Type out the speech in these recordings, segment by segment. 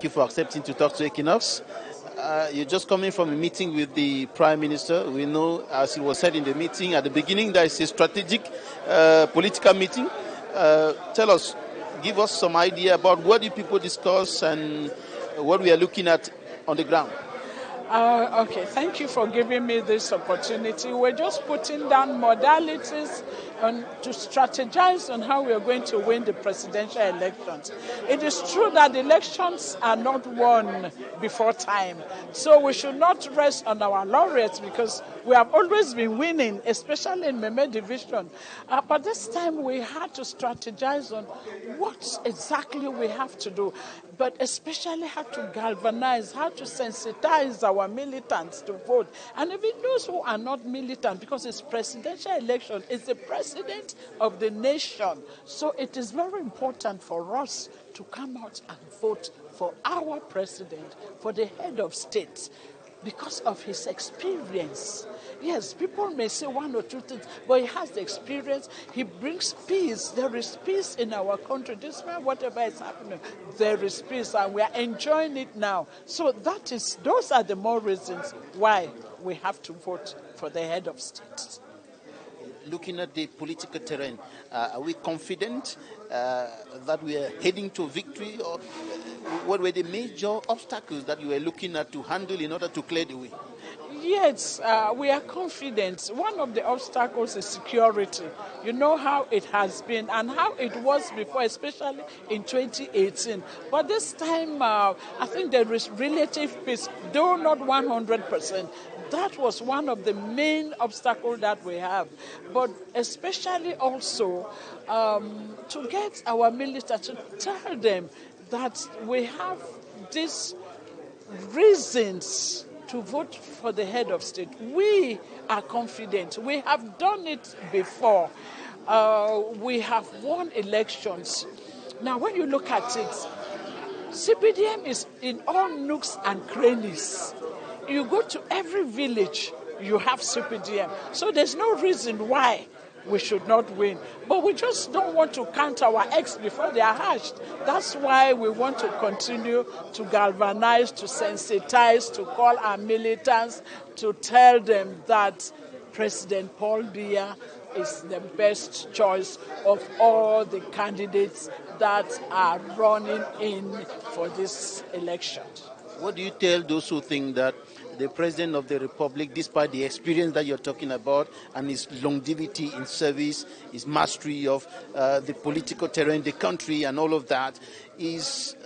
you for accepting to talk to Equinoxe. You're just coming from a meeting with the Prime Minister. We know, as it was said in the meeting at the beginning, that it's a strategic political meeting. Tell us, give us some idea about what do people discuss and what we are looking at on the ground. Okay, thank you for giving me this opportunity. We're just putting down modalities to strategize on how we are going to win the presidential elections. It is true that the elections are not won before time, so we should not rest on our laurels because we have always been winning, especially in Meme division. But this time we had to strategize on what exactly we have to do, but especially how to galvanize, how to sensitize our militants to vote. And even those who are not militant, because it's presidential election, it's the president of the nation. So it is very important for us to come out and vote for our president, for the head of state, because of his experience. Yes, people may say one or two things, but he has the experience. He brings peace. There is peace in our country. Despite whatever is happening, there is peace, and we are enjoying it now. So those are the more reasons why we have to vote for the head of state. Looking at the political terrain, are we confident that we are heading to victory? Or what were the major obstacles that you were looking at to handle in order to clear the way? Yes, we are confident. One of the obstacles is security. You know how it has been and how it was before, especially in 2018. But this time, I think there is relative peace, though not 100%. That was one of the main obstacles that we have. But especially also to get our military to tell them that we have these reasons to vote for the head of state. We are confident. We have done it before. We have won elections. Now, when you look at it, CPDM is in all nooks and crannies. You go to every village, you have CPDM. So there's no reason why we should not win. But we just don't want to count our eggs before they are hatched. That's why we want to continue to galvanize, to sensitize, to call our militants, to tell them that President Paul Biya is the best choice of all the candidates that are running in for this election. What do you tell those who think that the President of the Republic, despite the experience that you're talking about and his longevity in service, his mastery of the political terrain, the country and all of that, is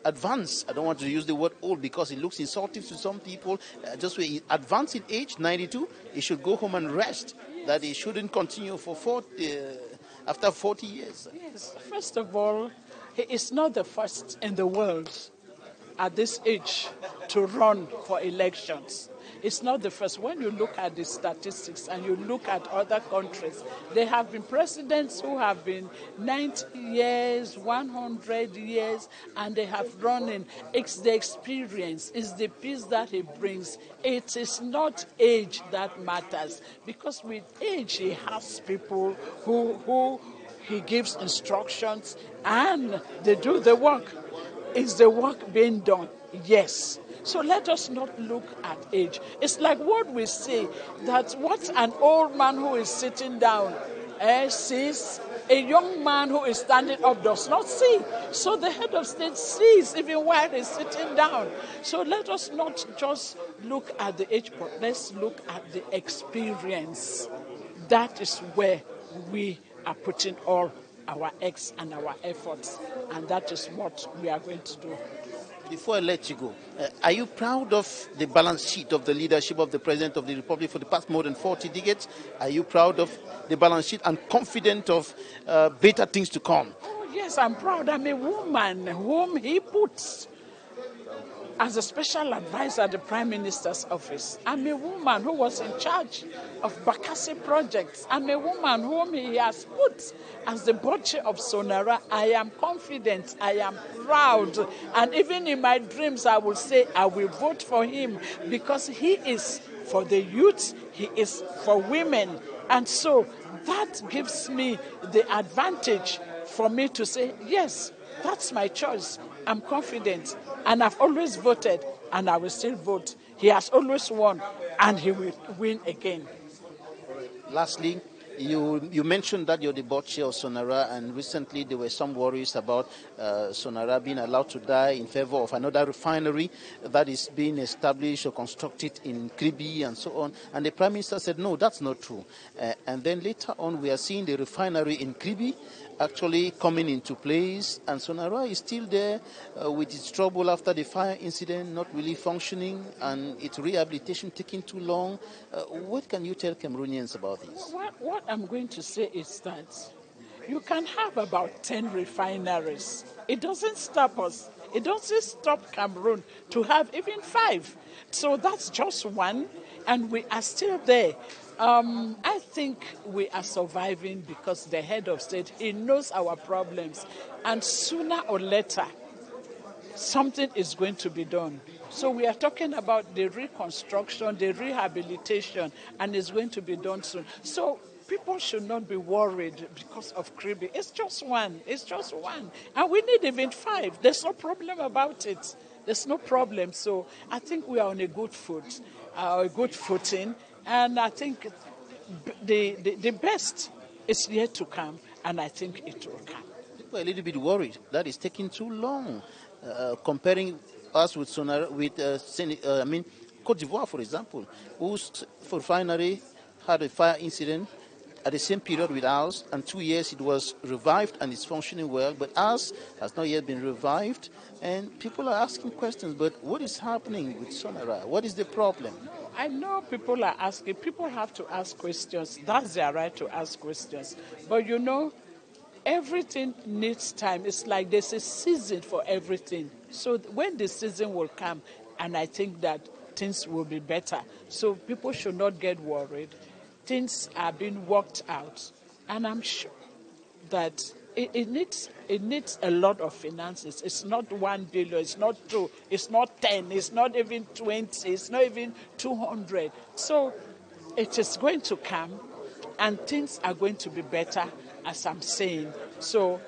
advanced? I don't want to use the word old because it looks insulting to some people. Just when he's advanced in age, 92, he should go home and rest. That he shouldn't continue for after 40 years. Yes, first of all, he is not the first in the world at this age to run for elections. It's not the first. When you look at the statistics and you look at other countries, there have been presidents who have been 90 years, 100 years, and they have run in. It's the experience, it's the peace that he brings. It is not age that matters, because with age he has people who he gives instructions and they do the work. Is the work being done? Yes. So let us not look at age. It's like what we say, that what an old man who is sitting down sees, a young man who is standing up does not see. So the head of state sees even while he's sitting down. So let us not just look at the age, but let's look at the experience. That is where we are putting all our eggs and our efforts, and that is what we are going to do. Before I let you go, are you proud of the balance sheet of the leadership of the President of the Republic for the past more than 40 decades? Are you proud of the balance sheet and confident of better things to come? Oh, yes, I'm proud. I'm a woman whom he puts as a special advisor at the Prime Minister's office. I'm a woman who was in charge of Bakassi projects. I'm a woman whom he has put as the budget of Sonara. I am confident, I am proud, and even in my dreams I will say I will vote for him, because he is for the youth, he is for women, and so that gives me the advantage for me to say, yes, That's my choice. I'm confident. And I've always voted, and I will still vote. He has always won, and he will win again. Lastly, you mentioned that you're the board chair of Sonara, and recently there were some worries about Sonara being allowed to die in favor of another refinery that is being established or constructed in Kribi and so on. And the Prime Minister said, no, that's not true. And then later on, we are seeing the refinery in Kribi actually coming into place, and Sonara is still there with its trouble after the fire incident, not really functioning, and its rehabilitation taking too long. What can you tell Cameroonians about this? What I'm going to say is that you can have about 10 refineries. It doesn't stop us. It doesn't stop Cameroon to have even 5. So that's just one, and we are still there. I think we are surviving because the head of state, he knows our problems. And sooner or later, something is going to be done. So we are talking about the reconstruction, the rehabilitation, and it's going to be done soon. So people should not be worried because of Kribi. It's just one. It's just one. And we need even 5. There's no problem about it. There's no problem. So I think we are on a good footing. And I think the best is yet to come, and I think it will come. People are a little bit worried that it's taking too long. Comparing us with Sonara, with Côte d'Ivoire, for example, whose refinery had a fire incident at the same period with ours, and 2 years it was revived and it's functioning well, but ours has not yet been revived, and people are asking questions, but what is happening with Sonara? What is the problem? I know people are asking. People have to ask questions. That's their right to ask questions. But you know, everything needs time. It's like there's a season for everything. So when the season will come, and I think that things will be better. So people should not get worried. Things are being worked out. And I'm sure that it needs a lot of finances. It's not 1 billion, it's not 2, it's not 10, it's not even 20, it's not even 200. So it is going to come, and things are going to be better, as I'm saying. So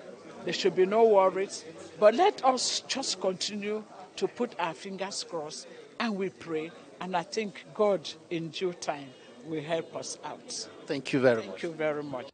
there should be no worries. But let us just continue to put our fingers crossed, and we pray. And I think God, in due time, will help us out. Thank you very much. Thank you very much.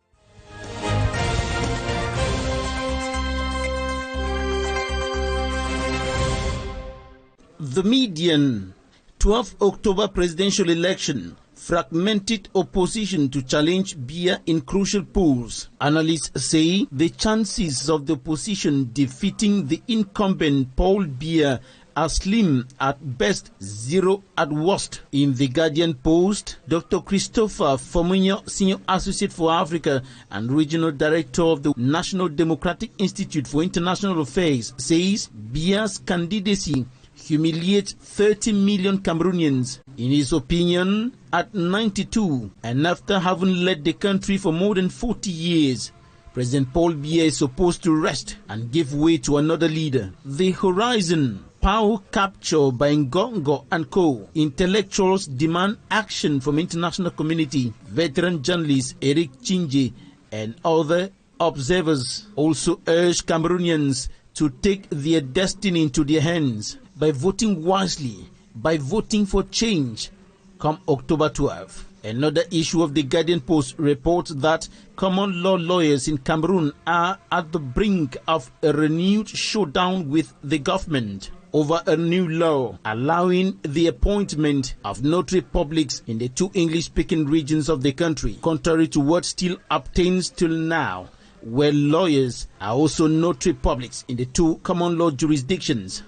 The median 12 October presidential election fragmented opposition to challenge Biya in crucial polls. Analysts say the chances of the opposition defeating the incumbent Paul Biya are slim at best, 0 at worst. In the Guardian Post, Dr. Christopher Fomunyo, Senior Associate for Africa and Regional Director of the National Democratic Institute for International Affairs, says Biya's candidacy humiliates 30 million Cameroonians. In his opinion, at 92, and after having led the country for more than 40 years, President Paul Biya is supposed to rest and give way to another leader. The horizon, power capture by Ngongo and co. Intellectuals demand action from international community. Veteran journalist Eric Chinje and other observers also urge Cameroonians to take their destiny into their hands by voting wisely, by voting for change come October 12. Another issue of the Guardian Post reports that common law lawyers in Cameroon are at the brink of a renewed showdown with the government over a new law allowing the appointment of notary publics in the 2 English-speaking regions of the country, contrary to what still obtains till now, where lawyers are also notary publics in the 2 common law jurisdictions.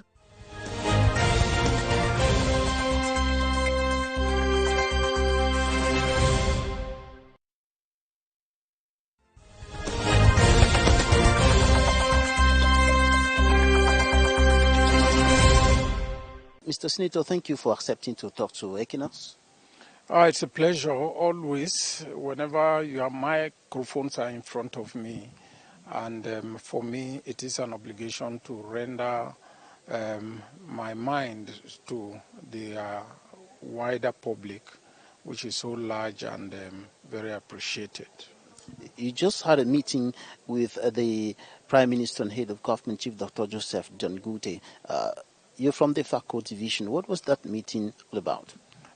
Mr. Senator, thank you for accepting to talk to Equinoxe. It's a pleasure always, whenever your microphones are in front of me. And for me, it is an obligation to render my mind to the wider public, which is so large and very appreciated. You just had a meeting with the Prime Minister and Head of Government, Chief Dr. Joseph Dongute. You're from the Fako division. What was that meeting all about?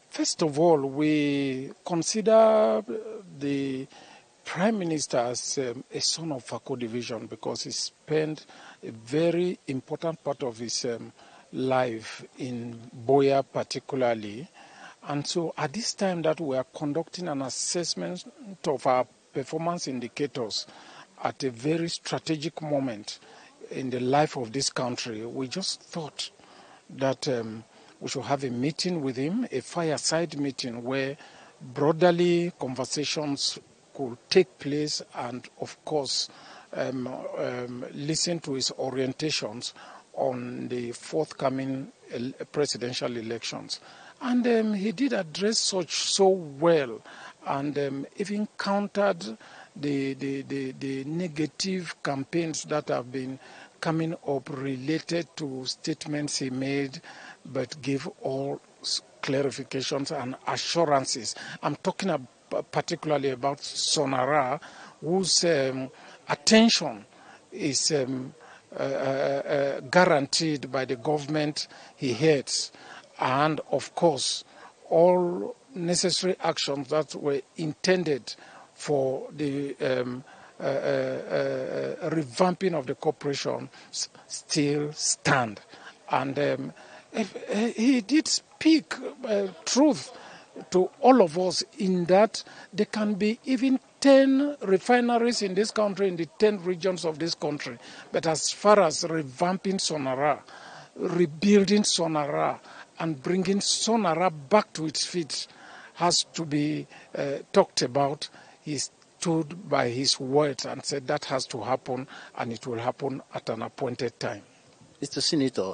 First of all, we consider the Prime Minister as a son of Fako division because he spent a very important part of his life in Boya particularly. And so at this time that we are conducting an assessment of our performance indicators at a very strategic moment in the life of this country, we just thought that we should have a meeting with him, a fireside meeting where brotherly conversations could take place and, of course, listen to his orientations on the forthcoming presidential elections. And he did address such so well and even countered the negative campaigns that have been coming up related to statements he made, but gave all clarifications and assurances. I'm talking particularly about Sonara, whose attention is guaranteed by the government he heads, and of course all necessary actions that were intended for the revamping of the corporation still stand. And he did speak truth to all of us in that there can be even 10 refineries in this country, in the 10 regions of this country. But as far as revamping Sonara, rebuilding Sonara, and bringing Sonara back to its feet has to be talked about, he stood by his words and said that has to happen, and it will happen at an appointed time. Mr. Senator,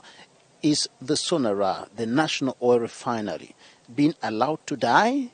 is the Sonara, the national oil refinery, being allowed to die?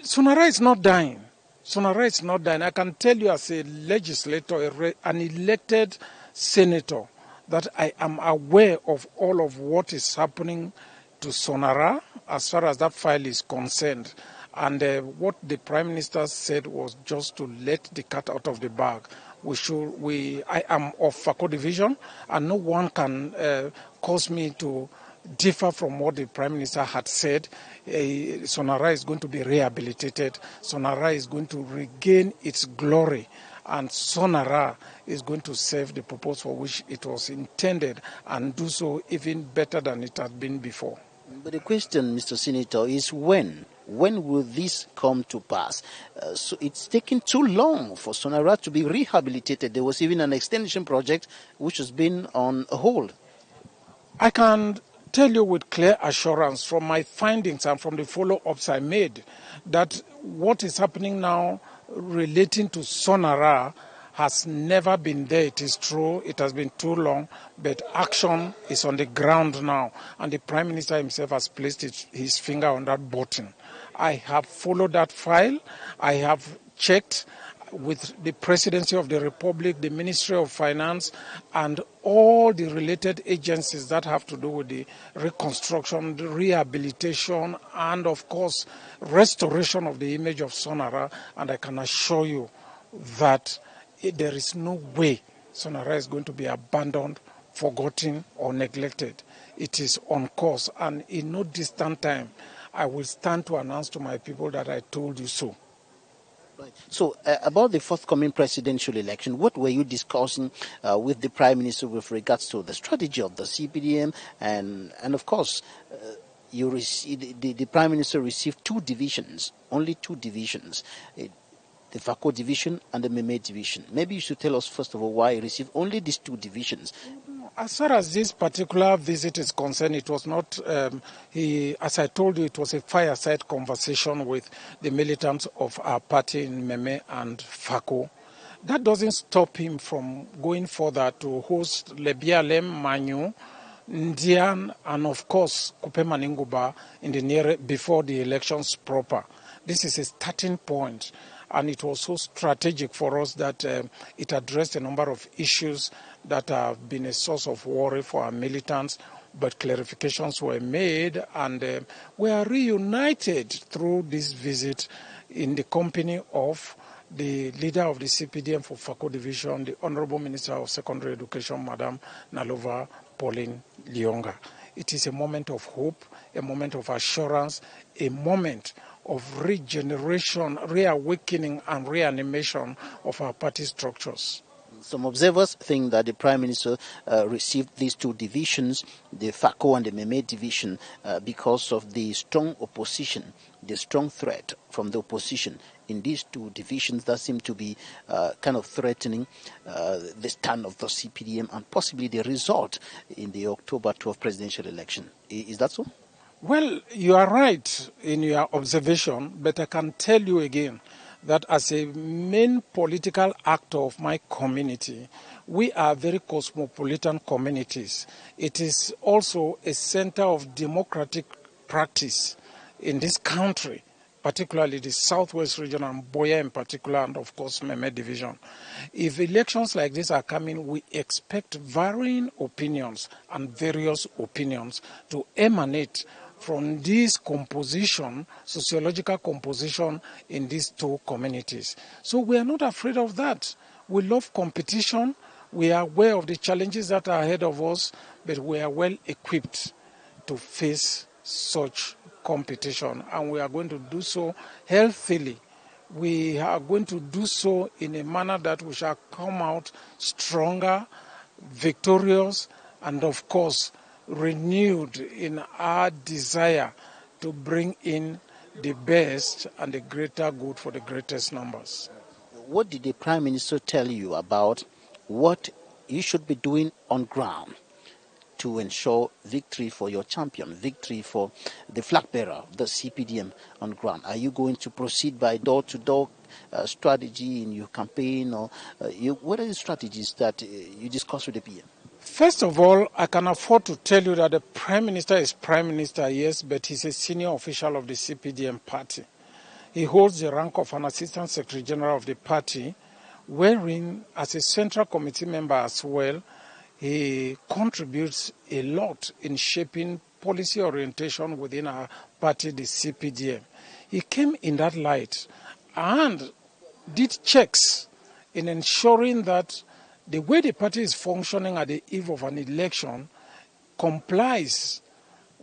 Sonara is not dying. Sonara is not dying. I can tell you as a legislator, an elected senator, that I am aware of all of what is happening to Sonara as far as that file is concerned. And what the Prime Minister said was just to let the cat out of the bag. I am of Fako division, and no one can cause me to differ from what the Prime Minister had said. Sonara is going to be rehabilitated. Sonara is going to regain its glory. And Sonara is going to serve the purpose for which it was intended and do so even better than it had been before. But the question, Mr. Senator, is when? When will this come to pass? So it's taking too long for Sonara to be rehabilitated. There was even an extension project which has been on hold. I can tell you with clear assurance from my findings and from the follow-ups I made that what is happening now relating to Sonara has never been there. It is true, it has been too long, but action is on the ground now, and the Prime Minister himself has placed his finger on that button. I have followed that file. I have checked with the Presidency of the Republic, the Ministry of Finance, and all the related agencies that have to do with the reconstruction, the rehabilitation, and of course, restoration of the image of Sonara. And I can assure you that there is no way Sonara is going to be abandoned, forgotten, or neglected. It is on course, and in no distant time, I will stand to announce to my people that I told you so. Right. So, about the forthcoming presidential election, what were you discussing with the Prime Minister with regards to the strategy of the CPDM? And of course, the Prime Minister received two divisions, only two divisions, the Fako division and the Meme division. Maybe you should tell us, first of all, why he received only these two divisions. As far as this particular visit is concerned, it was not, as I told you, it was a fireside conversation with the militants of our party in Meme and Fako. That doesn't stop him from going further to host Lebialem, Manyu, Ndian, and of course, Kupe Maninguba before the elections proper. This is a starting point. And it was so strategic for us that it addressed a number of issues that have been a source of worry for our militants, but clarifications were made, and we are reunited through this visit in the company of the leader of the CPDM for Fako Division, the Honorable Minister of Secondary Education, Madam Nalova Pauline Lionga. It is a moment of hope, a moment of assurance, a moment of regeneration, reawakening and reanimation of our party structures. Some observers think that the Prime Minister received these two divisions, the Fako and the Meme division, because of the strong opposition, the strong threat from the opposition in these two divisions that seem to be kind of threatening the stand of the CPDM and possibly the result in the October 12 presidential election. Is that so? Well, you are right in your observation, but I can tell you again that as a main political actor of my community, we are very cosmopolitan communities. It is also a center of democratic practice in this country, particularly the Southwest region and Boya in particular, and of course Meme division. If elections like this are coming, we expect varying opinions and various opinions to emanate from this composition, sociological composition in these two communities. So we are not afraid of that. We love competition. We are aware of the challenges that are ahead of us, but we are well equipped to face such competition, and we are going to do so healthily. We are going to do so in a manner that we shall come out stronger, victorious, and of course, renewed in our desire to bring in the best and the greater good for the greatest numbers. What did the Prime Minister tell you about what you should be doing on ground to ensure victory for your champion, victory for the flag bearer, the CPDM on ground? Are you going to proceed by door-to-door strategy in your campaign, or what are the strategies that you discuss with the PM? First of all, I can afford to tell you that the Prime Minister is Prime Minister, yes, but he's a senior official of the CPDM party. He holds the rank of an Assistant Secretary General of the party, wherein, as a Central Committee member as well, he contributes a lot in shaping policy orientation within our party, the CPDM. He came in that light and did checks in ensuring that the way the party is functioning at the eve of an election complies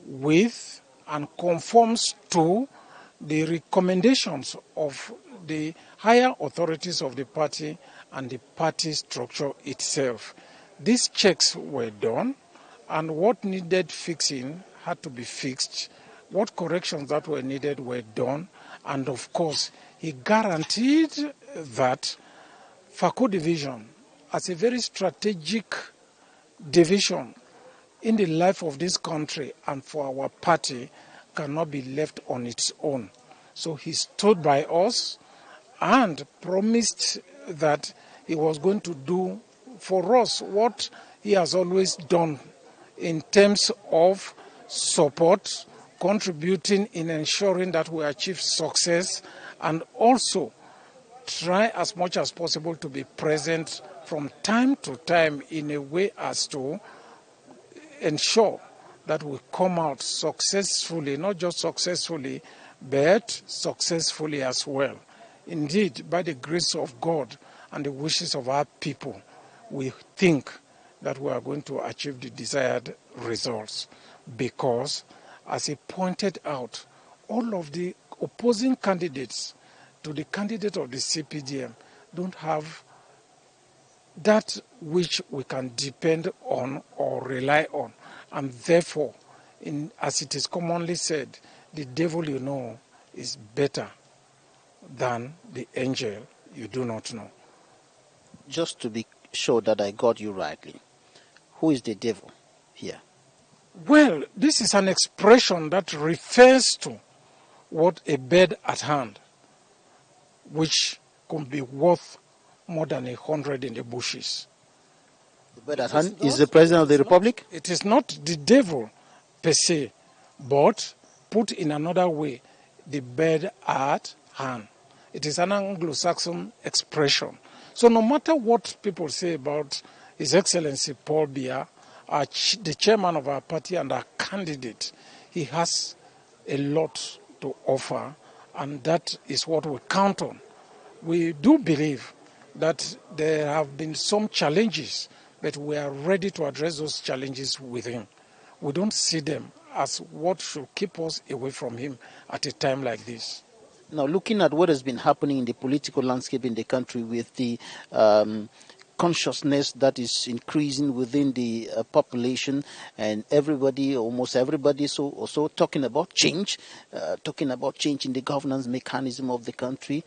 with and conforms to the recommendations of the higher authorities of the party and the party structure itself. These checks were done, and what needed fixing had to be fixed. What corrections that were needed were done, and of course, he guaranteed that Fako Division, as a very strategic division in the life of this country and for our party, cannot be left on its own. So he stood by us and promised that he was going to do for us what he has always done in terms of support, contributing in ensuring that we achieve success, and also try as much as possible to be present from time to time in a way as to ensure that we come out successfully, not just successfully, but successfully as well. Indeed, by the grace of God and the wishes of our people, we think that we are going to achieve the desired results, because, as he pointed out, all of the opposing candidates to the candidate of the CPDM don't have that which we can depend on or rely on. And therefore, as it is commonly said, the devil you know is better than the angel you do not know. Just to be sure that I got you rightly, who is the devil here? Well, this is an expression that refers to what a bird at hand, which could be worth more than 100 in the bushes. The bird at hand is the President of the Republic? It is not the devil per se, but put in another way, the bird at hand. It is an Anglo-Saxon expression. So no matter what people say about His Excellency Paul Biya, the chairman of our party and our candidate, he has a lot to offer, and that is what we count on We do believe that there have been some challenges, but we are ready to address those challenges with him. We don't see them as what should keep us away from him at a time like this. Now, looking at what has been happening in the political landscape in the country with the consciousness that is increasing within the population, and everybody, almost everybody, so also talking about change in the governance mechanism of the country,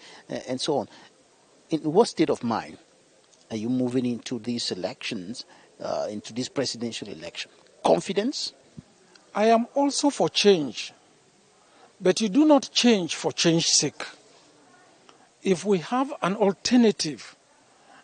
and so on. In what state of mind are you moving into these elections, into this presidential election? Confidence? I am also for change, but you do not change for change's sake. If we have an alternative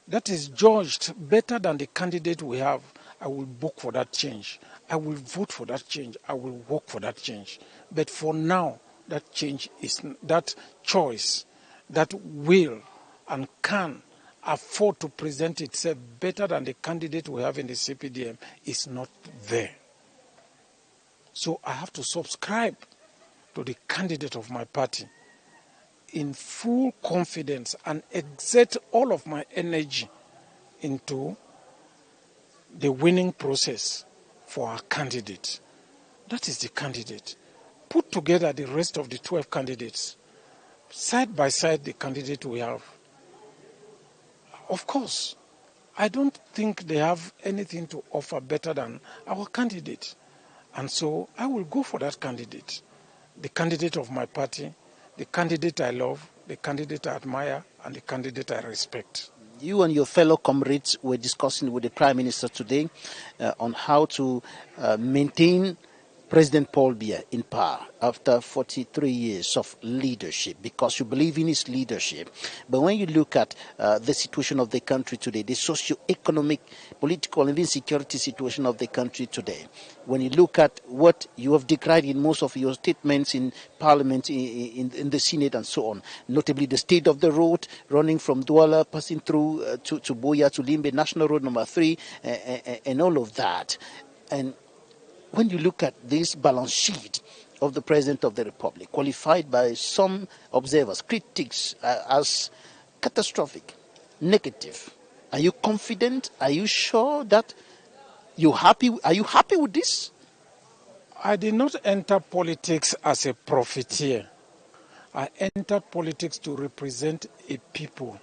that is judged better than the candidate we have, I will vote for that change. I will vote for that change. I will work for that change. But for now, that change is that choice, that will and can afford to present itself better than the candidate we have in the CPDM is not there. So I have to subscribe to the candidate of my party in full confidence and exert all of my energy into the winning process for our candidate. That is the candidate. Put together the rest of the 12 candidates, side by side the candidate we have. Of course, I don't think they have anything to offer better than our candidate. And so I will go for that candidate, the candidate of my party, the candidate I love, the candidate I admire, and the candidate I respect. You and your fellow comrades were discussing with the Prime Minister today on how to maintain President Paul Biya in power after 43 years of leadership, because you believe in his leadership. But when you look at the situation of the country today, the socio-economic, political, and even security situation of the country today, when you look at what you have decried in most of your statements in Parliament, in the Senate, and so on, notably the state of the road running from Douala, passing through to Boya, to Limbe, National Road number 3, and all of that. And when you look at this balance sheet of the President of the Republic, qualified by some observers, critics, as catastrophic, negative, are you confident? Are you sure that are you happy with this? I did not enter politics as a profiteer. I entered politics to represent a people,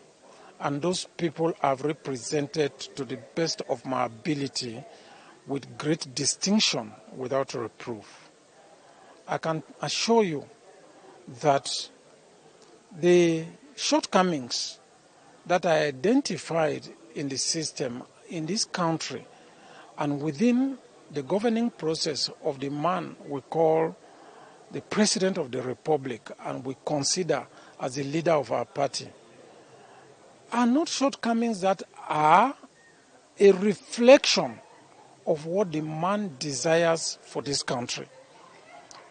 and those people I've represented to the best of my ability, with great distinction, without reproof. I can assure you that the shortcomings that I identified in the system in this country and within the governing process of the man we call the President of the Republic and we consider as the leader of our party are not shortcomings that are a reflection of what the man desires for this country.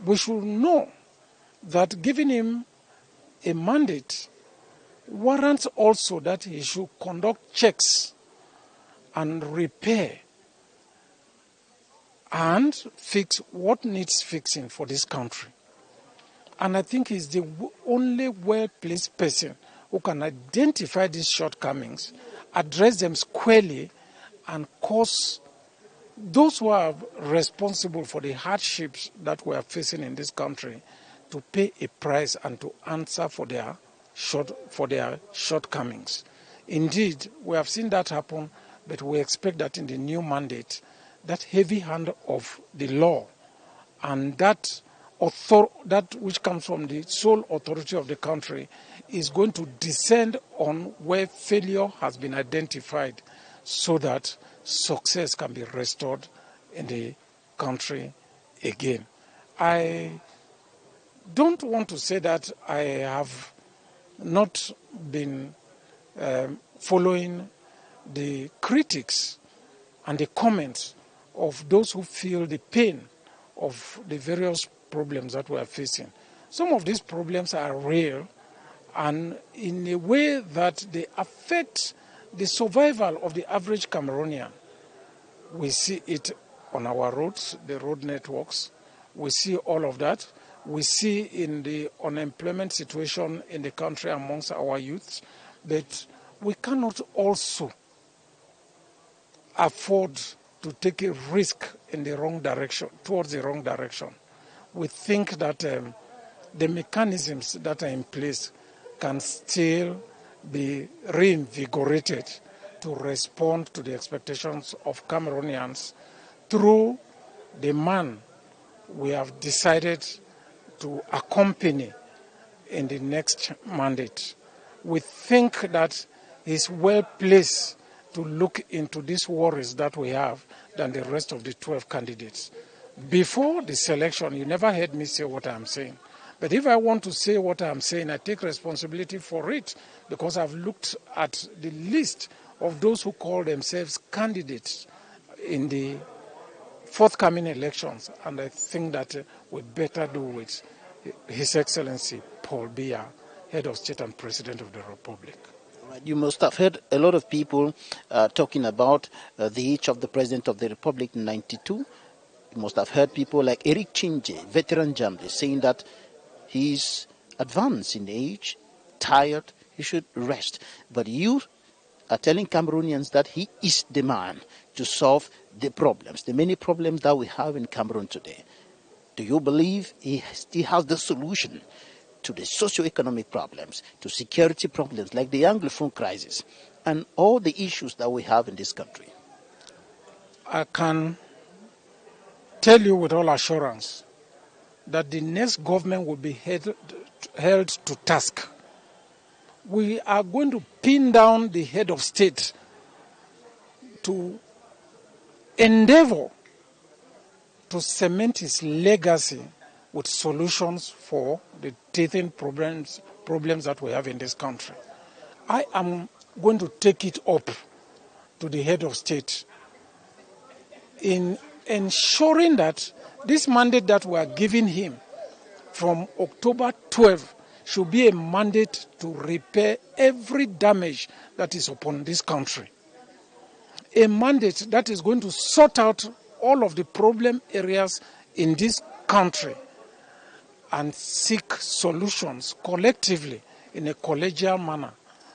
We should know that giving him a mandate warrants also that he should conduct checks and repair and fix what needs fixing for this country. And I think he's the only well-placed person who can identify these shortcomings, address them squarely, and cause those who are responsible for the hardships that we are facing in this country to pay a price and to answer for their shortcomings. Indeed, we have seen that happen, but we expect that in the new mandate, that heavy hand of the law and that which comes from the sole authority of the country is going to descend on where failure has been identified so that success can be restored in the country again. I don't want to say that I have not been following the critics and the comments of those who feel the pain of the various problems that we are facing. Some of these problems are real and in a way that they affect the survival of the average Cameroonian. We see it on our roads, the road networks. We see all of that. We see in the unemployment situation in the country amongst our youths. But we cannot also afford to take a risk in the wrong direction, towards the wrong direction. We think that the mechanisms that are in place can still be reinvigorated to respond to the expectations of Cameroonians through the man we have decided to accompany in the next mandate. We think that he's well placed to look into these worries that we have than the rest of the 12 candidates. Before the selection, you never heard me say what I'm saying. But if I want to say what I'm saying, I take responsibility for it because I've looked at the list of those who call themselves candidates in the forthcoming elections, and I think that we better do with His Excellency Paul Biya, Head of State and President of the Republic. You must have heard a lot of people talking about the age of the President of the Republic in 92. You must have heard people like Eric Chinje, veteran journalist, saying that he's advanced in age, tired, he should rest. But you are telling Cameroonians that he is the man to solve the problems, the many problems that we have in Cameroon today. Do you believe he has the solution to the socio-economic problems, to security problems like the Anglophone crisis, and all the issues that we have in this country? I can tell you with all assurance that the next government will be held to task. We are going to pin down the head of state to endeavor to cement his legacy with solutions for the teething problems that we have in this country. I am going to take it up to the head of state in ensuring that this mandate that we are giving him from October 12 should be a mandate to repair every damage that is upon this country. A mandate that is going to sort out all of the problem areas in this country and seek solutions collectively in a collegial manner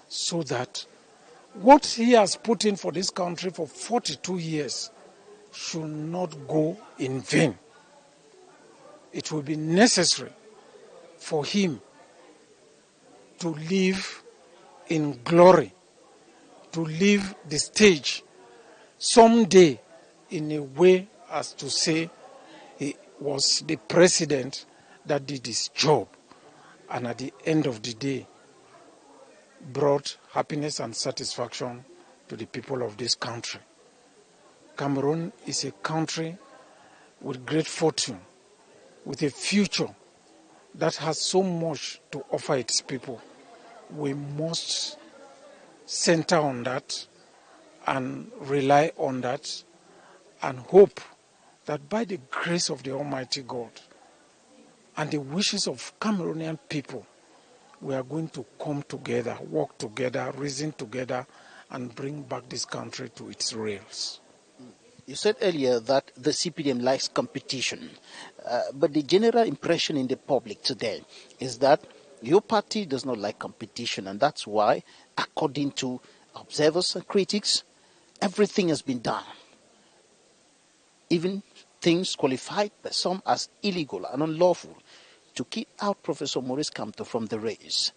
so that what he has put in for this country for 42 years should not go in vain. It will be necessary for him to live in glory, to leave the stage someday in a way as to say he was the president that did his job and at the end of the day brought happiness and satisfaction to the people of this country. Cameroon is a country with great fortune, with a future that has so much to offer its people. We must center on that and rely on that and hope that by the grace of the Almighty God and the wishes of Cameroonian people, we are going to come together, work together, reason together, and bring back this country to its rails. You said earlier that the CPDM likes competition, but the general impression in the public today is that your party does not like competition, and that's why, according to observers and critics, everything has been done. Even things qualified by some as illegal and unlawful to keep out Professor Maurice Kamto from the race.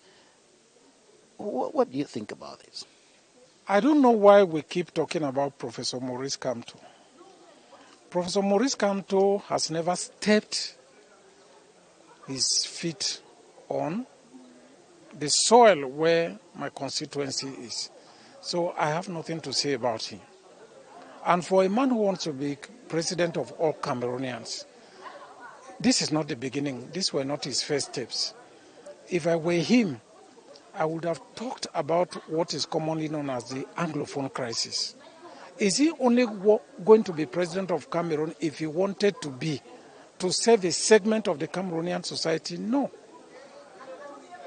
What do you think about this? I don't know why we keep talking about Professor Maurice Kamto. Professor Maurice Kamto has never stepped his feet on the soil where my constituency is. So I have nothing to say about him. And for a man who wants to be president of all Cameroonians, this is not the beginning. These were not his first steps. If I were him, I would have talked about what is commonly known as the Anglophone crisis. Is he only going to be president of Cameroon if he wanted to be, to serve a segment of the Cameroonian society? No.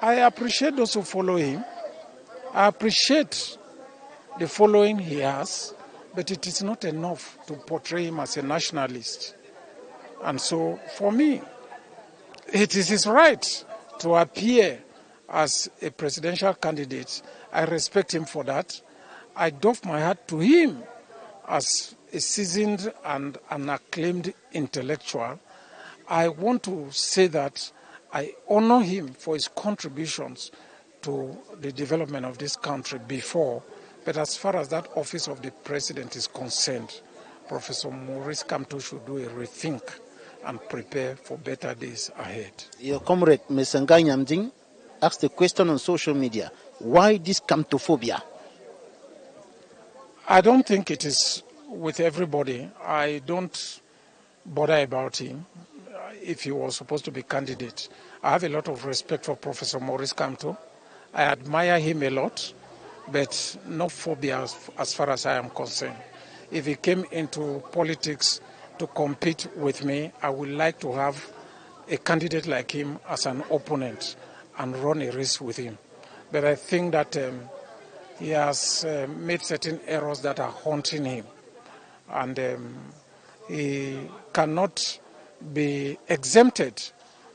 I appreciate those who follow him. I appreciate the following he has, but it is not enough to portray him as a nationalist. And so, for me, it is his right to appear as a presidential candidate. I respect him for that. I doff my hat to him as a seasoned and an acclaimed intellectual. I want to say that I honor him for his contributions to the development of this country before, but as far as that office of the president is concerned, Professor Maurice Kamto should do a rethink and prepare for better days ahead. Your comrade, Ms. Nganyamding, asked a question on social media. Why this Kamtophobia? I don't think it is with everybody. I don't bother about him if he was supposed to be candidate. I have a lot of respect for Professor Maurice Kamto. I admire him a lot, but no phobia as far as I am concerned. If he came into politics to compete with me, I would like to have a candidate like him as an opponent and run a race with him. But I think that he has made certain errors that are haunting him. And he cannot be exempted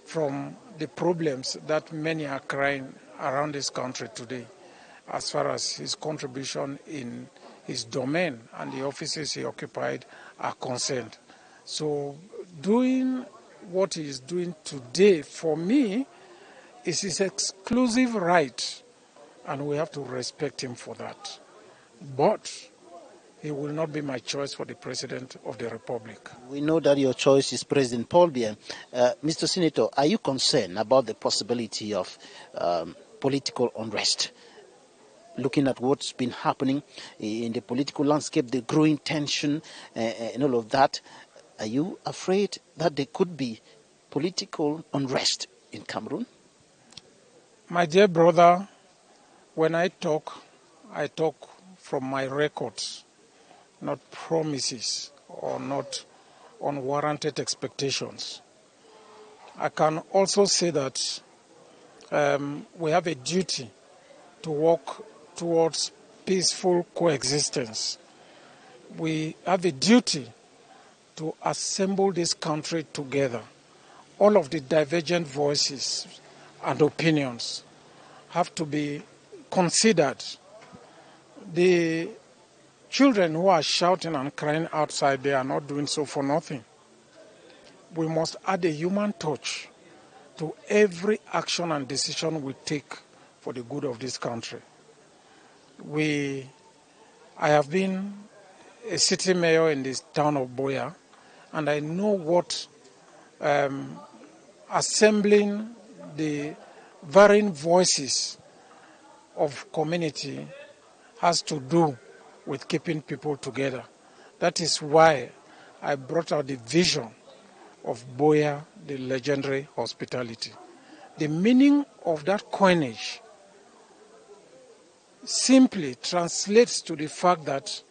from the problems that many are crying around this country today, as far as his contribution in his domain and the offices he occupied are concerned. So doing what he is doing today, for me, is his exclusive right, and we have to respect him for that. But he will not be my choice for the President of the Republic. We know that your choice is President Paul Biya. Mr. Senator, are you concerned about the possibility of political unrest? Looking at what's been happening in the political landscape, the growing tension and all of that, are you afraid that there could be political unrest in Cameroon? My dear brother, when I talk from my records, not promises or not unwarranted expectations. I can also say that we have a duty to work towards peaceful coexistence. We have a duty to assemble this country together. All of the divergent voices and opinions have to be considered. The children who are shouting and crying outside, they are not doing so for nothing. We must add a human touch to every action and decision we take for the good of this country. I have been a city mayor in this town of Boya, and I know what assembling the varying voices of community has to do with keeping people together. That is why I brought out the vision of Boya, the legendary hospitality. The meaning of that coinage simply translates to the fact that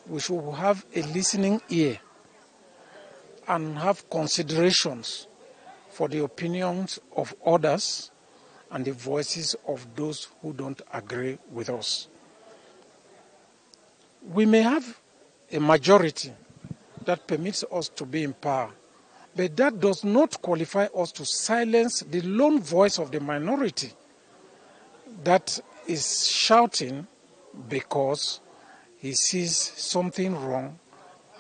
we should have a listening ear and have considerations for the opinions of others and the voices of those who don't agree with us. We may have a majority that permits us to be in power, but that does not qualify us to silence the lone voice of the minority that is shouting because he sees something wrong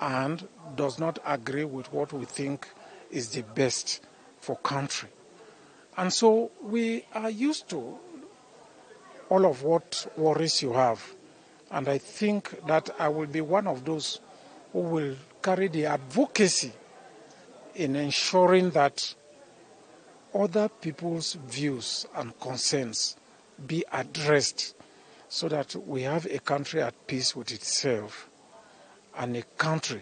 and does not agree with what we think is the best for country. And so we are used to all of what worries you have. And I think that I will be one of those who will carry the advocacy in ensuring that other people's views and concerns be addressed so that we have a country at peace with itself and a country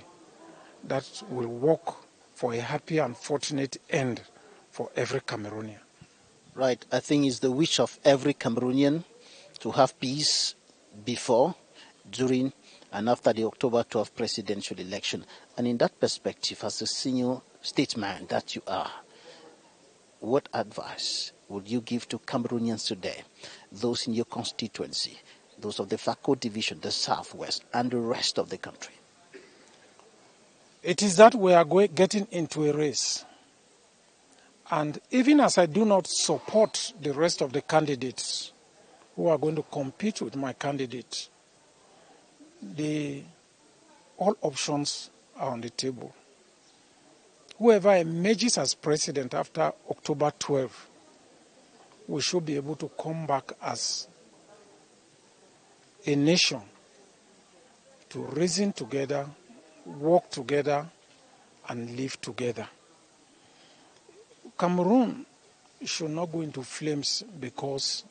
that will work for a happy and fortunate end for every Cameroonian. Right. I think it's the wish of every Cameroonian to have peace before, during, and after the October 12th presidential election. And in that perspective, as a senior statesman that you are, what advice would you give to Cameroonians today, those in your constituency, those of the Fako division, the Southwest, and the rest of the country? It is that we are getting into a race. And even as I do not support the rest of the candidates who are going to compete with my candidate, all options are on the table. Whoever emerges as president after October 12, we should be able to come back as a nation to reason together, work together, and live together. Cameroon should not go into flames because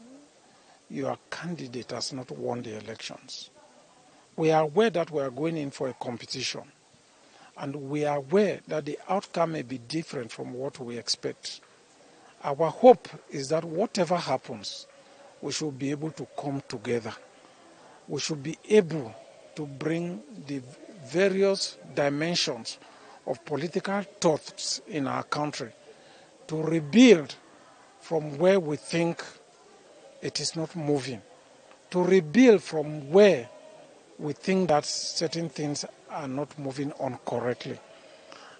your candidate has not won the elections. We are aware that we are going in for a competition, and we are aware that the outcome may be different from what we expect. Our hope is that whatever happens, we should be able to come together. We should be able to bring the various dimensions of political thoughts in our country to rebuild from where we think it is not moving, to rebuild from where we think that certain things are not moving on correctly.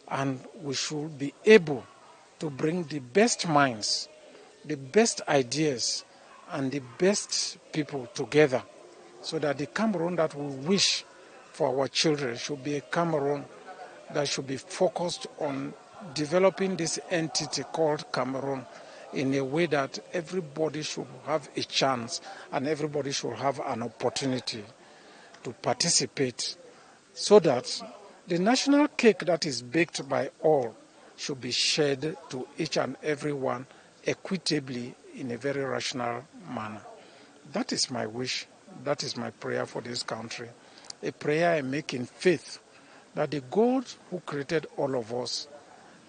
And we should be able to bring the best minds, the best ideas, and the best people together so that the Cameroon that we wish for our children should be a Cameroon that should be focused on developing this entity called Cameroon in a way that everybody should have a chance and everybody should have an opportunity to participate so that the national cake that is baked by all should be shared to each and every one equitably in a very rational manner. That is my wish. That is my prayer for this country. A prayer I make in faith that the God who created all of us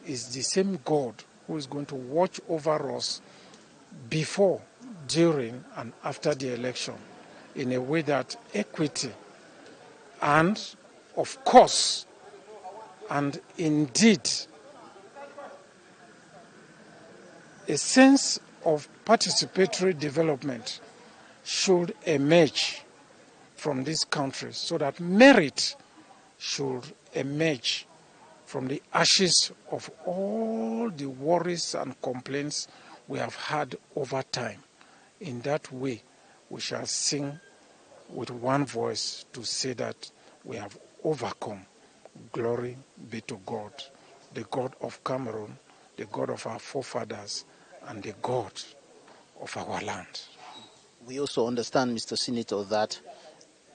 is the same God who is going to watch over us before, during, and after the election in a way that equity and, of course, and indeed, a sense of participatory development should emerge from this country so that merit should emerge from the ashes of all the worries and complaints we have had over time. In that way, we shall sing with one voice to say that we have overcome. Glory be to God, the God of Cameroon, the God of our forefathers, and the God of our land. We also understand, Mr. Senator, that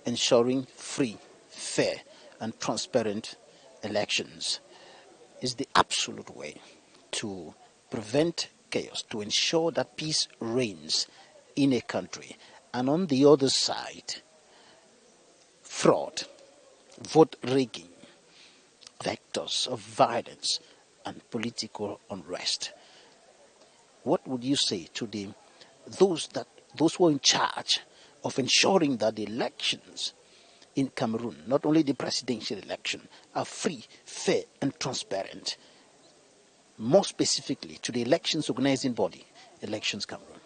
ensuring free, fair, and transparent elections is the absolute way to prevent chaos, to ensure that peace reigns in a country. And on the other side, fraud, vote rigging, vectors of violence, and political unrest. What would you say to those who are in charge of ensuring that the elections in Cameroon, not only the presidential election, are free, fair, and transparent? More specifically, to the elections organizing body, Elections Cameroon.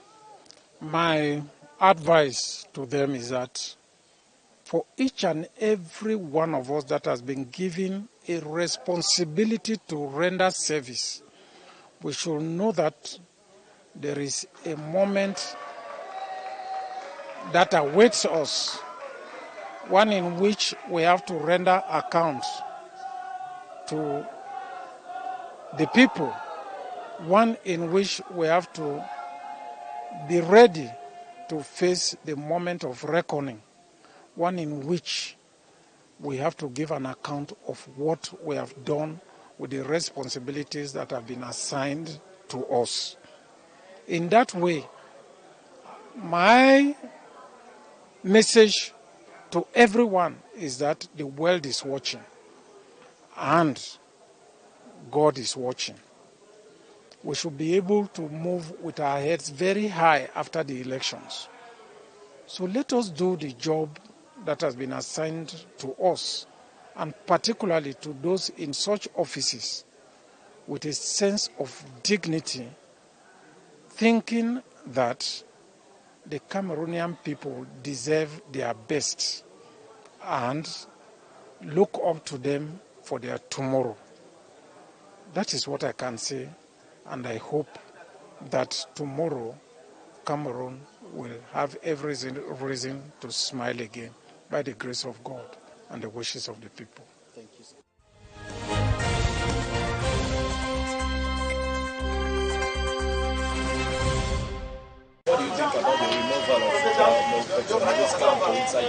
My advice to them is that for each and every one of us that has been given a responsibility to render service, we should know that there is a moment that awaits us, one in which we have to render account to the people, one in which we have to be ready to face the moment of reckoning, one in which we have to give an account of what we have done with the responsibilities that have been assigned to us. In that way, my message to everyone is that the world is watching and God is watching. We should be able to move with our heads very high after the elections. So let us do the job that has been assigned to us, and particularly to those in such offices, with a sense of dignity, thinking that the Cameroonian people deserve their best and look up to them for their tomorrow. That is what I can say And I hope that tomorrow Cameroon will have every reason to smile again by the grace of God and the wishes of the people. Thank you, sir. What do you think about the removal of inside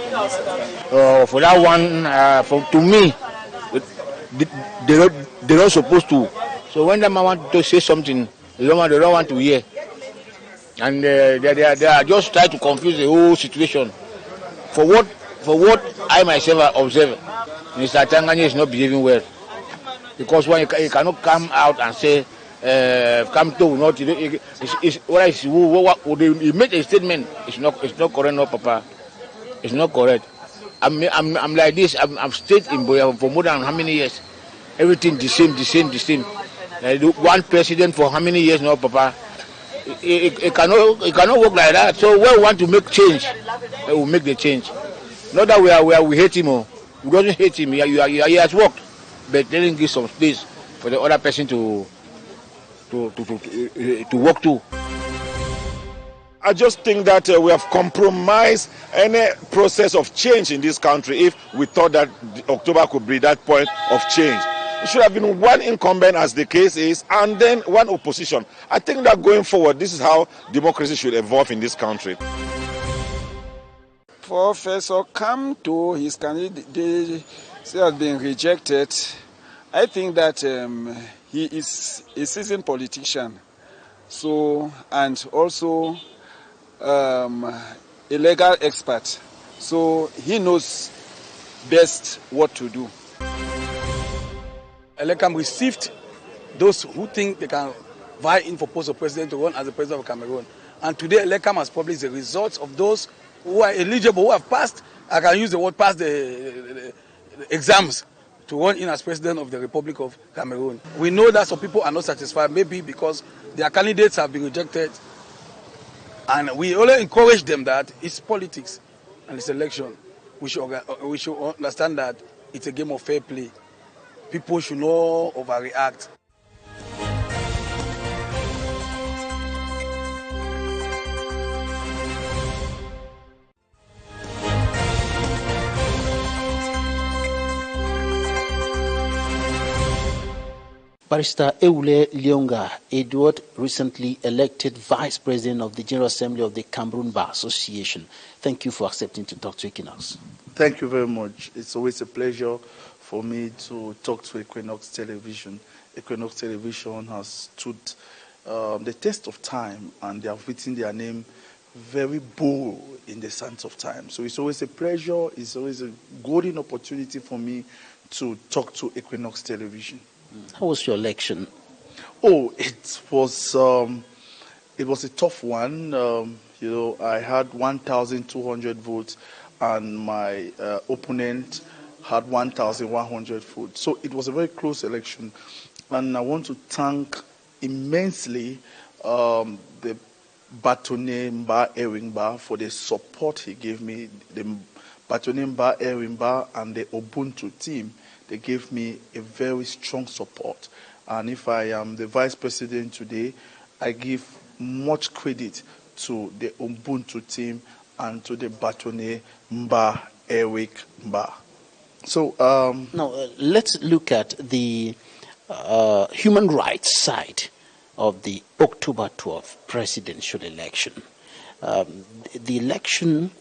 the For that one, to me, they're not supposed to. So when the man want to say something, they don't want to hear. And they are just trying to confuse the whole situation. For what I myself observe, Mr. Tangani is not behaving well. Because when he cannot come out and say, come to not, he made a statement. It's not correct, no, Papa. It's not correct. I'm like this. I've stayed in Boya for more than how many years? Everything the same. One president for how many years, no, Papa? It cannot work like that. So when we want to make change, we will make the change. Not that we hate him. We don't hate him. He has worked, but they didn't give some space for the other person to work too. I just think that we have compromised any process of change in this country if we thought that October could be that point of change. It should have been one incumbent, as the case is, and then one opposition. I think that going forward, this is how democracy should evolve in this country. Professor Kamto, his candidacy has been rejected. I think that he is a seasoned politician, so, and also a legal expert. So he knows best what to do. Elecam received those who think they can vie in for post of president to run as the president of Cameroon. And today Elecam has published the results of those who are eligible, who have passed, I can use the word pass the exams to run in as president of the Republic of Cameroon. We know that some people are not satisfied, maybe because their candidates have been rejected. And we only encourage them that it's politics and it's election. We should understand that it's a game of fair play. People should not overreact. Barrister Eule Lyonga Edward, recently elected Vice President of the General Assembly of the Cameroon Bar Association. Thank you for accepting to talk to Equinoxe. Thank you very much. It's always a pleasure for me to talk to Equinoxe Television. Equinoxe Television has stood the test of time, and they have written their name very bold in the sands of time. So it's always a pleasure. It's always a golden opportunity for me to talk to Equinoxe Television. How was your election? Oh, it was a tough one. I had 1,200 votes, and my opponent had 1,100 votes. So it was a very close election. And I want to thank immensely the Batone Mba Ewingba for the support he gave me. The Batone Mba Ewingba and the Ubuntu team, they gave me a very strong support. And if I am the vice president today, I give much credit to the Ubuntu team and to the Batone Mba Ewingba. So now let's look at the human rights side of the October 12th presidential election. The election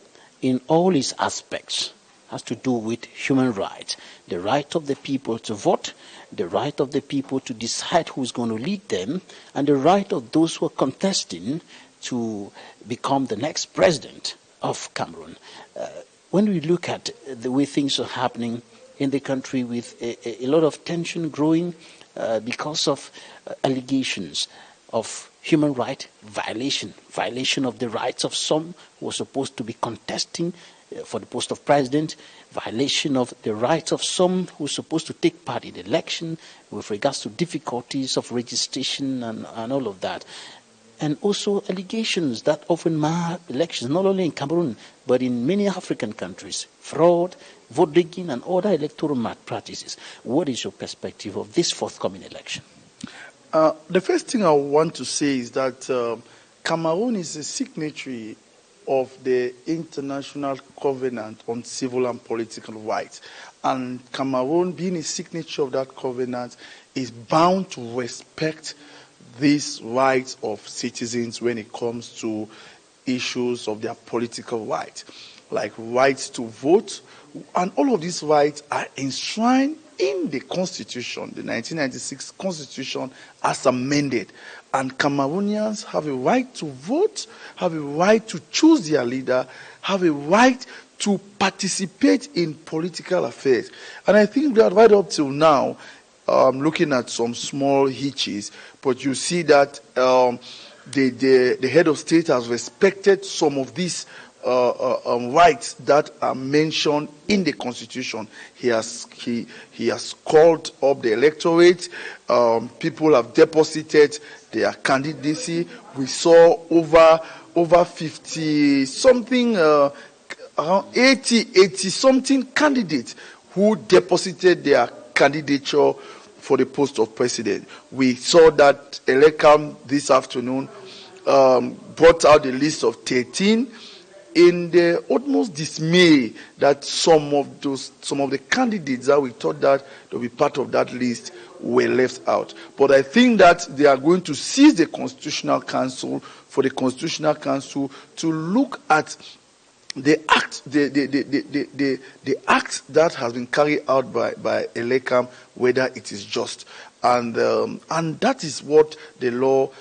in all its aspects has to do with human rights, the right of the people to vote, the right of the people to decide who's going to lead them, and the right of those who are contesting to become the next president of Cameroon. When we look at the way things are happening in the country, with a lot of tension growing because of allegations of human right violation of the rights of some who are supposed to be contesting for the post of president, violation of the rights of some who are supposed to take part in the election with regards to difficulties of registration and all of that. And also allegations that often mar elections, not only in Cameroon, but in many African countries. Fraud, vote rigging, and other electoral malpractices. What is your perspective of this forthcoming election? The first thing I want to say is that Cameroon is a signatory of the International Covenant on Civil and Political Rights. And Cameroon, being a signatory of that covenant, is bound to respect these rights of citizens when it comes to issues of their political rights, like rights to vote. And all of these rights are enshrined in the Constitution, the 1996 Constitution as amended. And Cameroonians have a right to vote, have a right to choose their leader, have a right to participate in political affairs. And I think that right up till now, looking at some small hitches, but you see that the head of state has respected some of these rights that are mentioned in the Constitution. He has called up the electorate. People have deposited their candidacy. We saw over 50 something, around 80 something candidates who deposited their candidature for the post of president. We saw that Elecam this afternoon brought out the list of 13 in the utmost dismay that some of the candidates that we thought that they'll be part of that list were left out. But I think that they are going to seize the Constitutional Council for the Constitutional Council to look at the act, the act that has been carried out by Elecam, whether it is just, and that is what the law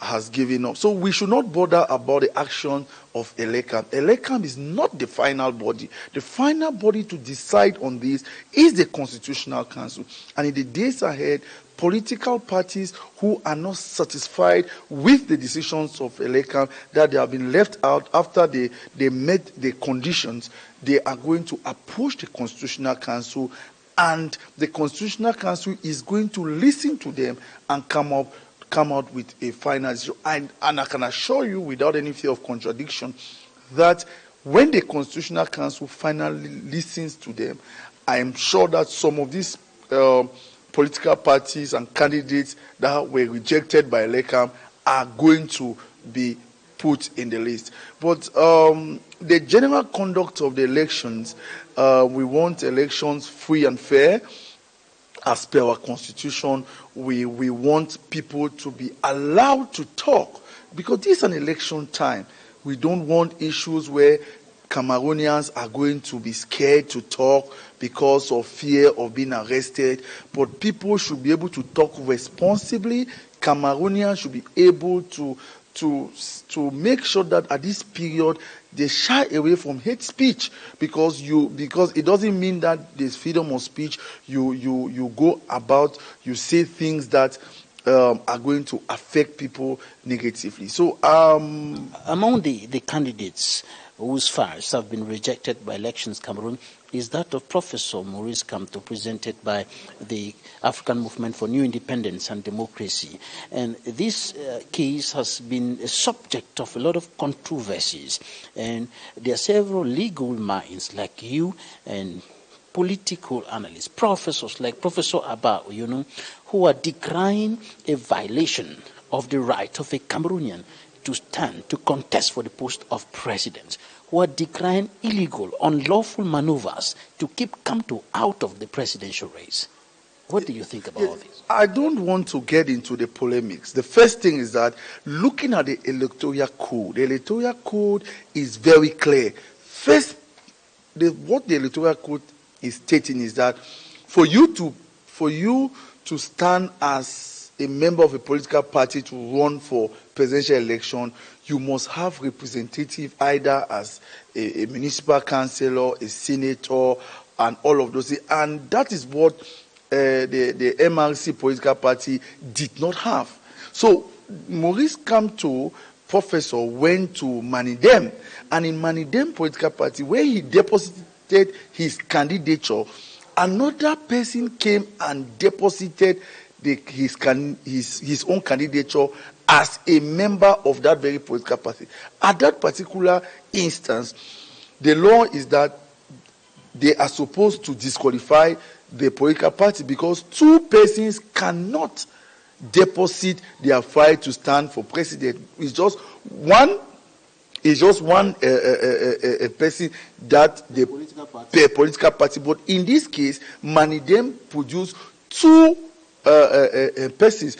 has given up. So we should not bother about the action of Elecam. Elecam is not the final body. The final body to decide on this is the Constitutional Council. And in the days ahead, political parties who are not satisfied with the decisions of Elecam, that they have been left out after they met the conditions, they are going to approach the Constitutional Council, and the Constitutional Council is going to listen to them and come out with a final decision. And I can assure you, without any fear of contradiction, that when the Constitutional Council finally listens to them, I am sure that some of these political parties and candidates that were rejected by Elecam are going to be put in the list. But the general conduct of the elections, we want elections free and fair. As per our constitution, we want people to be allowed to talk, because this is an election time. We don't want issues where Cameroonians are going to be scared to talk because of fear of being arrested. But people should be able to talk responsibly. Cameroonians should be able to make sure that at this period they shy away from hate speech, because it doesn't mean that there's freedom of speech. You go about, you say things that are going to affect people negatively. So among the candidates whose files have been rejected by Elections Cameroon is that of Professor Maurice Kamto, presented by the African Movement for New Independence and Democracy. And this case has been a subject of a lot of controversies. And there are several legal minds like you and political analysts, professors like Professor Abba, who are decrying a violation of the right of a Cameroonian to stand, to contest for the post of president, who are decrying illegal, unlawful maneuvers to keep Kamto out of the presidential race. What do you think about all this? I don't want to get into the polemics. The first thing is that looking at the electoral code is very clear. First, what the electoral code is stating is that for you to stand as a member of a political party to run for presidential election, you must have representative either as a municipal councillor, a senator, and all of those things. And that is what the MRC political party did not have. So Maurice Kamto, professor, went to Manidem, and in Manidem political party, where he deposited his candidature, another person came and deposited his own candidature as a member of that very political party. At that particular instance, the law is that they are supposed to disqualify the political party, because two persons cannot deposit their fight to stand for president. It's just one a person that the political party. But in this case, Manidem produced two persons.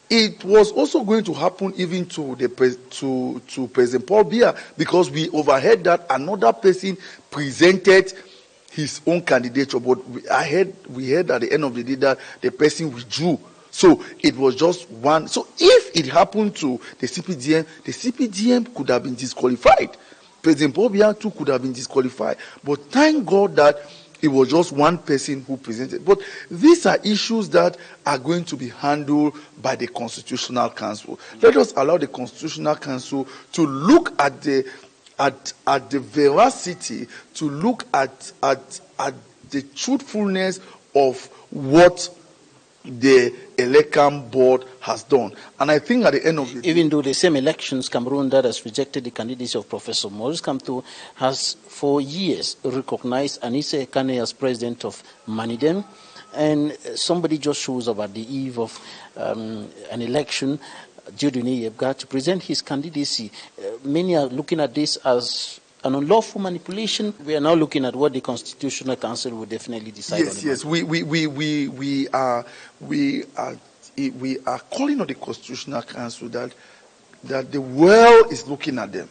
It was also going to happen even to to President Paul Biya, because we overheard that another person presented his own candidature, but we heard at the end of the day that the person withdrew. So it was just one. So if it happened to the CPDM could have been disqualified. President Paul Biya too could have been disqualified. But thank God that it was just one person who presented. But these are issues that are going to be handled by the Constitutional Council. Let us allow the Constitutional Council to look at the veracity, to look at the truthfulness of what the Elecam board has done. And I think at the end of the day, even though the same elections, Cameroon that has rejected the candidacy of Professor Maurice Kamto has for years recognized Anise Kane as president of Manidem, and somebody just shows up at the eve of an election, Dieudonné Yebga, to present his candidacy. Many are looking at this as an unlawful manipulation. We are now looking at what the Constitutional Council will definitely decide. Yes, we are calling on the Constitutional Council that the world is looking at them,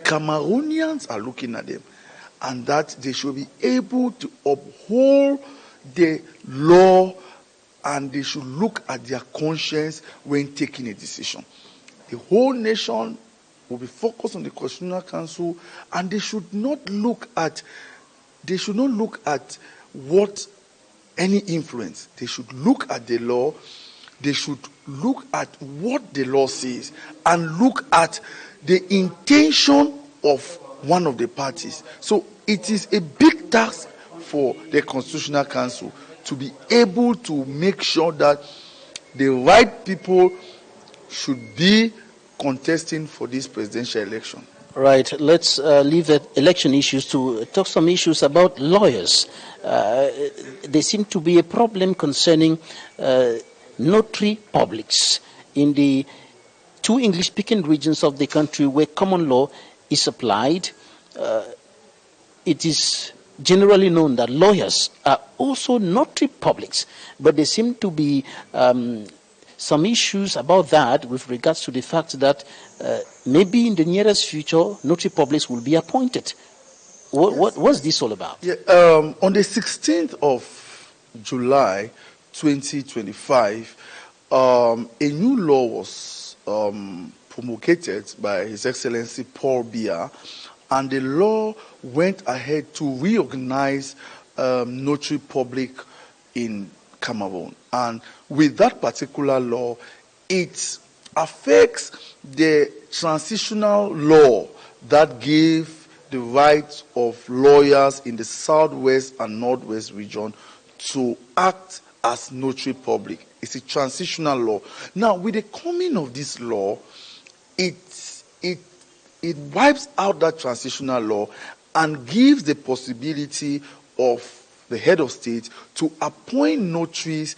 Cameroonians are looking at them, and that they should be able to uphold the law, and they should look at their conscience when taking a decision. The whole nation will be focused on the Constitutional Council, and they should not look at what any influence. They should look at the law. They should look at what the law says, and look at the intention of one of the parties. So it is a big task for the Constitutional Council to be able to make sure that the right people should be contesting for this presidential election. Right. Let's leave the election issues to talk some issues about lawyers. There seems to be a problem concerning notary publics in the two English-speaking regions of the country where common law is applied. It is generally known that lawyers are also notary publics, but there seem to be some issues about that with regards to the fact that maybe in the nearest future, notary publics will be appointed. What's this all about? Yeah, on the 16th of July, 2025, a new law was promulgated by His Excellency Paul Biya, and the law went ahead to reorganize notary public in Cameroon. And with that particular law, it affects the transitional law that gave the rights of lawyers in the southwest and northwest region to act as notary public. It's a transitional law. Now, with the coming of this law, it wipes out that transitional law and gives the possibility of the head of state to appoint notaries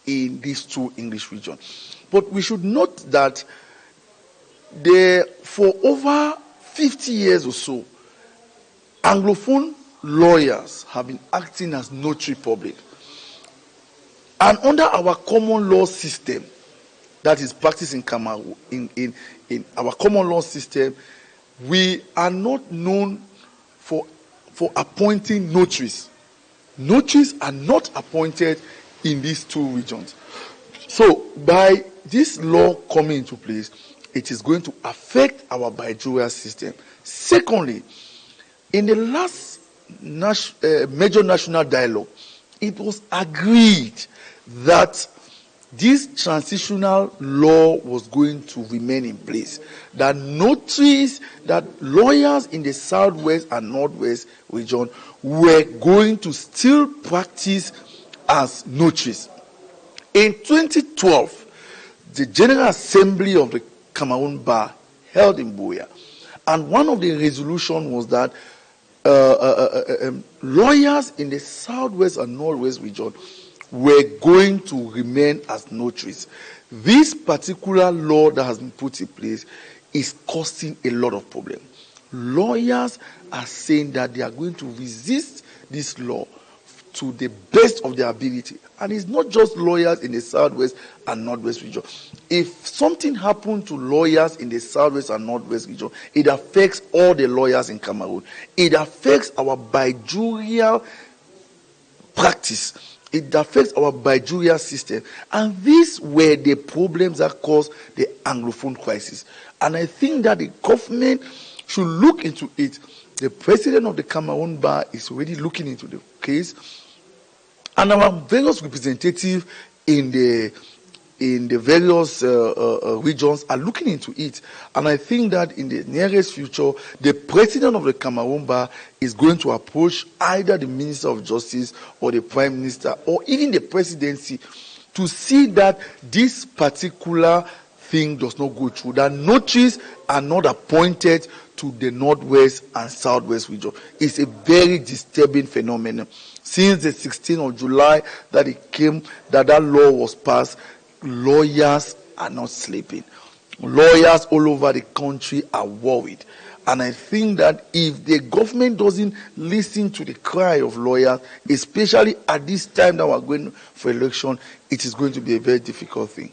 in these two English regions. But we should note that for over 50 years or so, Anglophone lawyers have been acting as notary public. And under our common law system that is practiced in Cameroon, in our common law system, we are not known for appointing notaries. Notaries are not appointed in these two regions. So by this law coming into place, it is going to affect our bijurial system. Secondly, in the last major national dialogue, it was agreed that this transitional law was going to remain in place. That notaries, that lawyers in the southwest and northwest region were going to still practice as notaries. In 2012, the General Assembly of the Cameroon Bar held in Buea, and one of the resolutions was that lawyers in the southwest and northwest region were going to remain as notaries. This particular law that has been put in place is causing a lot of problems. Lawyers are saying that they are going to resist this law to the best of their ability. And it's not just lawyers in the Southwest and Northwest region. If something happened to lawyers in the Southwest and Northwest region, it affects all the lawyers in Cameroon. It affects our bijurial practice. It affects our bijurial system. And these were the problems that caused the Anglophone crisis. And I think that the government should look into it. The president of the Cameroon Bar is already looking into the case. And our various representatives in the various regions are looking into it. And I think that in the nearest future, the president of the Cameroon Bar is going to approach either the Minister of Justice or the Prime Minister or even the presidency to see that this particular thing does not go through, that notaries are not appointed to the Northwest and Southwest region. It's a very disturbing phenomenon. Since the 16th of July that law was passed, lawyers are not sleeping. Lawyers all over the country are worried. And I think that if the government doesn't listen to the cry of lawyers, especially at this time that we're going for election, it is going to be a very difficult thing.